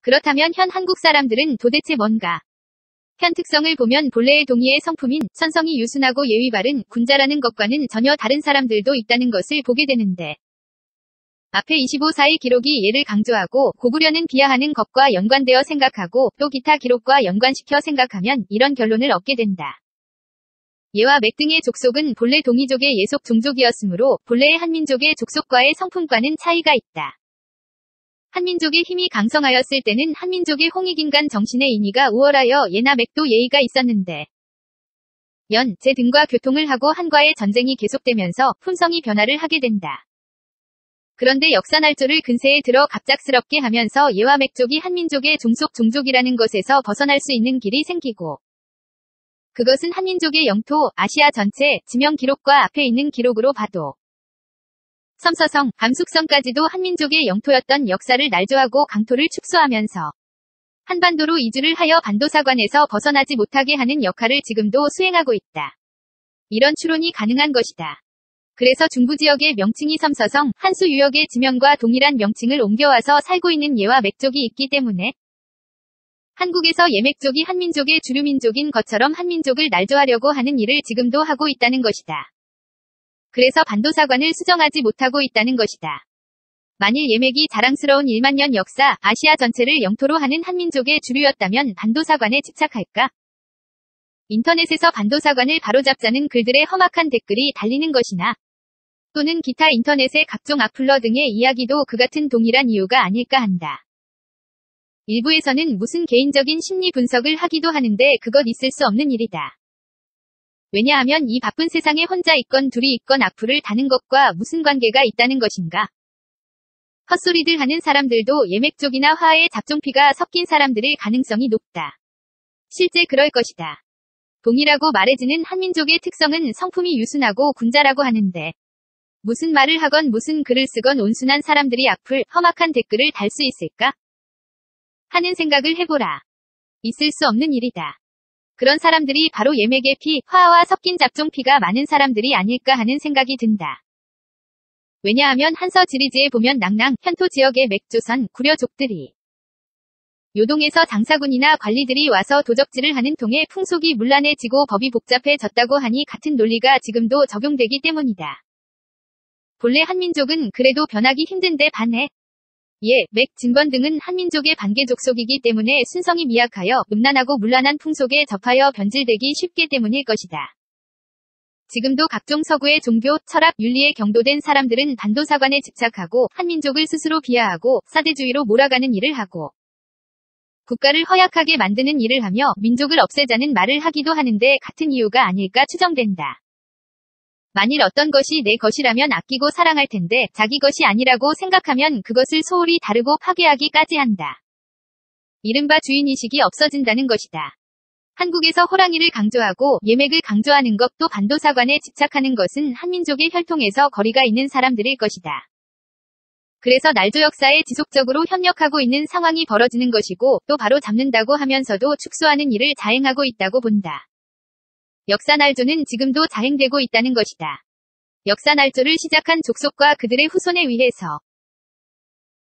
그렇다면 현 한국 사람들은 도대체 뭔가? 현 특성을 보면 본래의 동이의 성품인 천성이 유순하고 예의 바른 군자라는 것과는 전혀 다른 사람들도 있다는 것을 보게 되는데, 앞에 25사의 기록이 예를 강조하고 고구려는 비하하는 것과 연관되어 생각하고 또 기타 기록과 연관시켜 생각하면 이런 결론을 얻게 된다. 예와 맥 등의 족속은 본래 동이족의 예속 종족이었으므로 본래의 한민족의 족속과의 성품과는 차이가 있다. 한민족의 힘이 강성하였을 때는 한민족의 홍익인간 정신의 인의가 우월하여 예나 맥도 예의가 있었는데, 연, 제 등과 교통을 하고 한과의 전쟁이 계속되면서 품성이 변화를 하게 된다. 그런데 역사날조를 근세에 들어 갑작스럽게 하면서 예와 맥족이 한민족의 종족이라는 것에서 벗어날 수 있는 길이 생기고, 그것은 한민족의 영토, 아시아 전체, 지명 기록과 앞에 있는 기록으로 봐도 섬서성, 감숙성까지도 한민족의 영토였던 역사를 날조하고 강토를 축소하면서 한반도로 이주를 하여 반도사관에서 벗어나지 못하게 하는 역할을 지금도 수행하고 있다. 이런 추론이 가능한 것이다. 그래서 중부지역의 명칭이 섬서성, 한수 유역의 지명과 동일한 명칭을 옮겨와서 살고 있는 예와 맥족이 있기 때문에 한국에서 예맥족이 한민족의 주류민족인 것처럼 한민족을 날조하려고 하는 일을 지금도 하고 있다는 것이다. 그래서 반도사관을 수정하지 못하고 있다는 것이다. 만일 예맥이 자랑스러운 1만년 역사, 아시아 전체를 영토로 하는 한민족의 주류였다면 반도사관에 집착할까? 인터넷에서 반도사관을 바로잡자는 글들의 험악한 댓글이 달리는 것이나, 또는 기타 인터넷의 각종 악플러 등의 이야기도 그 같은 동일한 이유가 아닐까 한다. 일부에서는 무슨 개인적인 심리 분석을 하기도 하는데 그것 있을 수 없는 일이다. 왜냐하면 이 바쁜 세상에 혼자 있건 둘이 있건 악플을 다는 것과 무슨 관계가 있다는 것인가? 헛소리들 하는 사람들도 예맥족이나 화의 잡종피가 섞인 사람들일 가능성이 높다. 실제 그럴 것이다. 동이라고 말해지는 한민족의 특성은 성품이 유순하고 군자라고 하는데, 무슨 말을 하건 무슨 글을 쓰건 온순한 사람들이 악플, 험악한 댓글을 달 수 있을까? 하는 생각을 해보라. 있을 수 없는 일이다. 그런 사람들이 바로 예맥의 피, 화와 섞인 잡종피가 많은 사람들이 아닐까 하는 생각이 든다. 왜냐하면 한서 지리지에 보면 낭랑, 현토 지역의 맥조선, 구려족들이 요동에서 장사군이나 관리들이 와서 도적질을 하는 통에 풍속이 문란해지고 법이 복잡해졌다고 하니 같은 논리가 지금도 적용되기 때문이다. 본래 한민족은 그래도 변하기 힘든데 반해 예, 맥, 진번 등은 한민족의 반개족속이기 때문에 순성이 미약하여 음란하고 문란한 풍속에 접하여 변질되기 쉽기 때문일 것이다. 지금도 각종 서구의 종교, 철학, 윤리에 경도된 사람들은 반도사관에 집착하고 한민족을 스스로 비하하고 사대주의로 몰아가는 일을 하고 국가를 허약하게 만드는 일을 하며 민족을 없애자는 말을 하기도 하는데 같은 이유가 아닐까 추정된다. 만일 어떤 것이 내 것이라면 아끼고 사랑할 텐데 자기 것이 아니라고 생각하면 그것을 소홀히 다르고 파괴하기까지 한다. 이른바 주인의식이 없어진다는 것이다. 한국에서 호랑이를 강조하고 예맥을 강조하는 것도 반도사관에 집착하는 것은 한민족의 혈통에서 거리가 있는 사람들일 것이다. 그래서 날조 역사에 지속적으로 협력하고 있는 상황이 벌어지는 것이고 또 바로 잡는다고 하면서도 축소하는 일을 자행하고 있다고 본다. 역사날조는 지금도 자행되고 있다는 것이다. 역사날조를 시작한 족속과 그들의 후손에 의해서